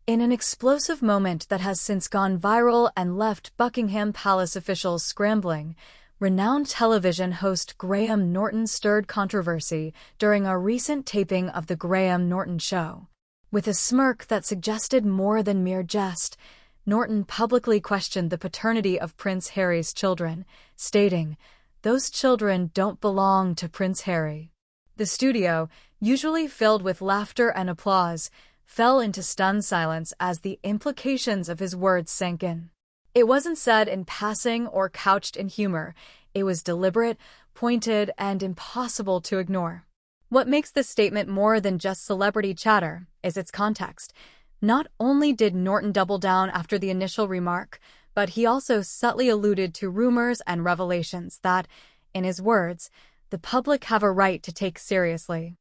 In an explosive moment that has since gone viral and left Buckingham Palace officials scrambling, renowned television host Graham Norton stirred controversy during a recent taping of The Graham Norton Show. With a smirk that suggested more than mere jest, Norton publicly questioned the paternity of Prince Harry's children, stating, "Those children don't belong to Prince Harry." The studio, usually filled with laughter and applause, fell into stunned silence as the implications of his words sank in. It wasn't said in passing or couched in humor. It was deliberate, pointed, and impossible to ignore. What makes this statement more than just celebrity chatter is its context. Not only did Norton double down after the initial remark, but he also subtly alluded to rumors and revelations that, in his words, the public have a right to take seriously.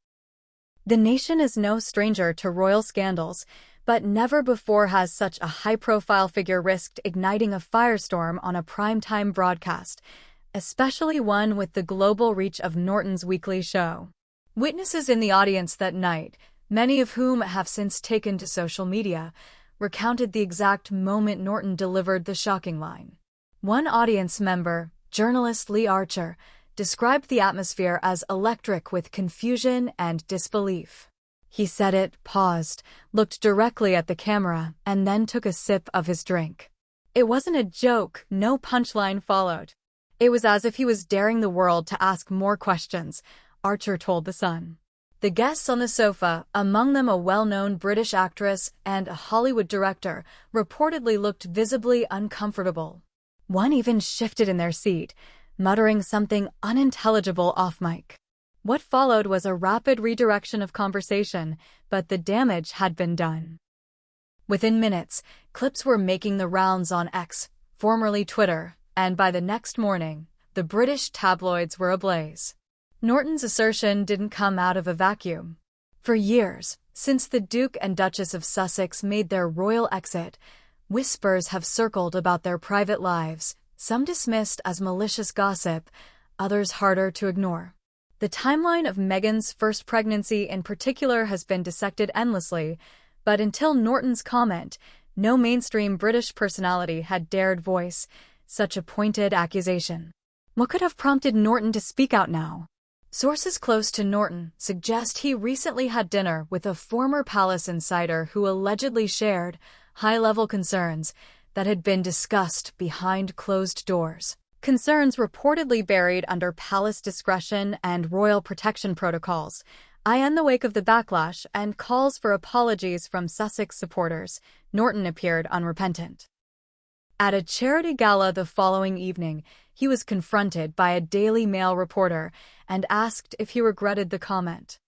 The nation is no stranger to royal scandals, but never before has such a high-profile figure risked igniting a firestorm on a primetime broadcast, especially one with the global reach of Norton's weekly show. Witnesses in the audience that night, many of whom have since taken to social media, recounted the exact moment Norton delivered the shocking line. One audience member, journalist Lee Archer, described the atmosphere as electric with confusion and disbelief. He said it, paused, looked directly at the camera, and then took a sip of his drink. It wasn't a joke, no punchline followed. It was as if he was daring the world to ask more questions, Archer told The Sun. The guests on the sofa, among them a well-known British actress and a Hollywood director, reportedly looked visibly uncomfortable. One even shifted in their seat, muttering something unintelligible off-mic. What followed was a rapid redirection of conversation, but the damage had been done. Within minutes, clips were making the rounds on X, formerly Twitter, and by the next morning, the British tabloids were ablaze. Norton's assertion didn't come out of a vacuum. For years, since the Duke and Duchess of Sussex made their royal exit, whispers have circled about their private lives, some dismissed as malicious gossip, others harder to ignore. The timeline of Meghan's first pregnancy in particular has been dissected endlessly, but until Norton's comment, no mainstream British personality had dared voice such a pointed accusation. What could have prompted Norton to speak out now? Sources close to Norton suggest he recently had dinner with a former palace insider who allegedly shared high-level concerns that had been discussed behind closed doors. Concerns reportedly buried under palace discretion and royal protection protocols. In the wake of the backlash and calls for apologies from Sussex supporters, Norton appeared unrepentant. At a charity gala the following evening, he was confronted by a Daily Mail reporter and asked if he regretted the comment.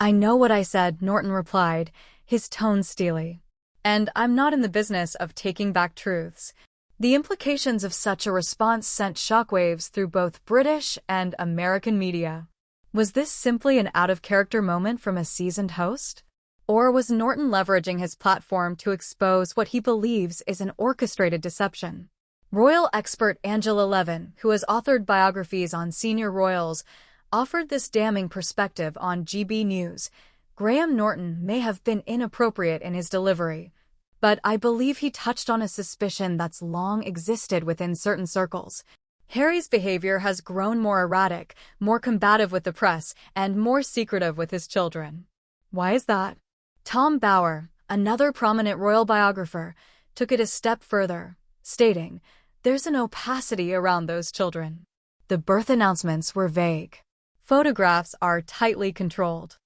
"I know what I said," Norton replied, his tone steely. "And I'm not in the business of taking back truths." The implications of such a response sent shockwaves through both British and American media. Was this simply an out-of-character moment from a seasoned host? Or was Norton leveraging his platform to expose what he believes is an orchestrated deception? Royal expert Angela Levin, who has authored biographies on senior royals, offered this damning perspective on GB News. Graham Norton may have been inappropriate in his delivery, but I believe he touched on a suspicion that's long existed within certain circles. Harry's behavior has grown more erratic, more combative with the press, and more secretive with his children. Why is that? Tom Bower, another prominent royal biographer, took it a step further, stating, "There's an opacity around those children. The birth announcements were vague. Photographs are tightly controlled.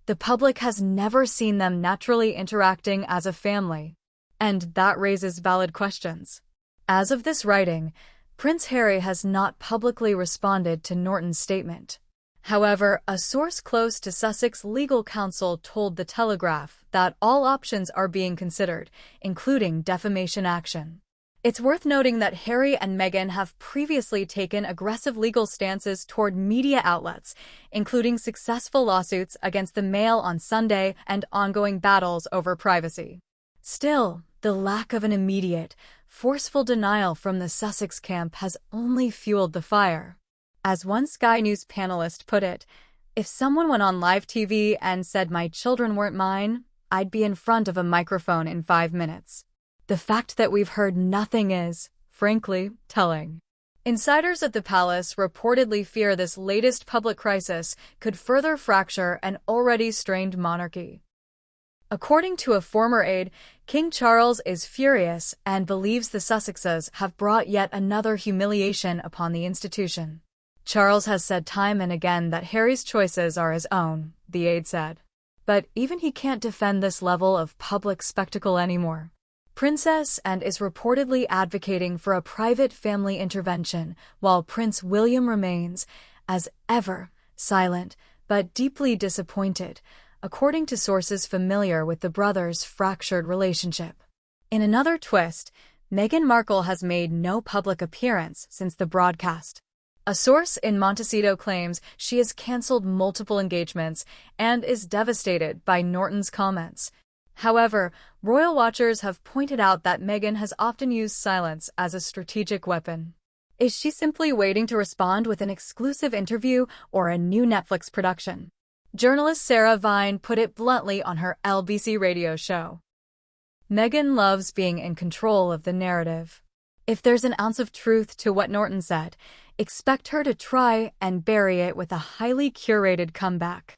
The public has never seen them naturally interacting as a family." And that raises valid questions. As of this writing, Prince Harry has not publicly responded to Norton's statement. However, a source close to Sussex legal counsel told The Telegraph that all options are being considered, including defamation action. It's worth noting that Harry and Meghan have previously taken aggressive legal stances toward media outlets, including successful lawsuits against the Mail on Sunday and ongoing battles over privacy. Still, the lack of an immediate, forceful denial from the Sussex camp has only fueled the fire. As one Sky News panelist put it, "If someone went on live TV and said my children weren't mine, I'd be in front of a microphone in 5 minutes. The fact that we've heard nothing is, frankly, telling. Insiders at the palace reportedly fear this latest public crisis could further fracture an already strained monarchy. According to a former aide, King Charles is furious and believes the Sussexes have brought yet another humiliation upon the institution. Charles has said time and again that Harry's choices are his own, the aide said. But even he can't defend this level of public spectacle anymore. Princess and is reportedly advocating for a private family intervention, while Prince William remains, as ever, silent but deeply disappointed, according to sources familiar with the brothers' fractured relationship. In another twist, Meghan Markle has made no public appearance since the broadcast. A source in Montecito claims she has cancelled multiple engagements and is devastated by Norton's comments. However, royal watchers have pointed out that Meghan has often used silence as a strategic weapon. Is she simply waiting to respond with an exclusive interview or a new Netflix production? Journalist Sarah Vine put it bluntly on her LBC radio show. Meghan loves being in control of the narrative. If there's an ounce of truth to what Norton said, expect her to try and bury it with a highly curated comeback.